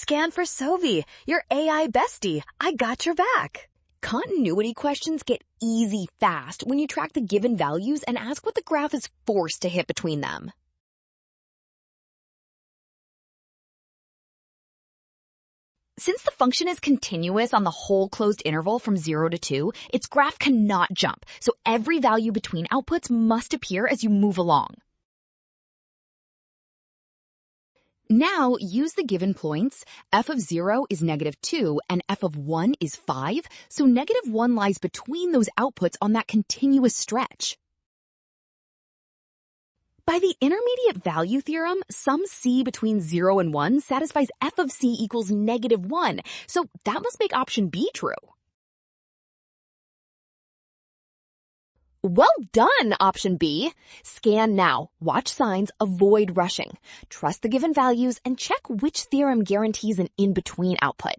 Scan for Sovi, your AI bestie. I got your back. Continuity questions get easy fast when you track the given values and ask what the graph is forced to hit between them. Since the function is continuous on the whole closed interval from 0 to 2, its graph cannot jump, so every value between outputs must appear as you move along. Now, use the given points. F of 0 is -2 and f of 1 is 5, so -1 lies between those outputs on that continuous stretch. By the intermediate value theorem, some c between 0 and 1 satisfies f of c equals -1, so that must make option B true. Well done, option B. Scan now, watch signs, avoid rushing. Trust the given values and check which theorem guarantees an in-between output.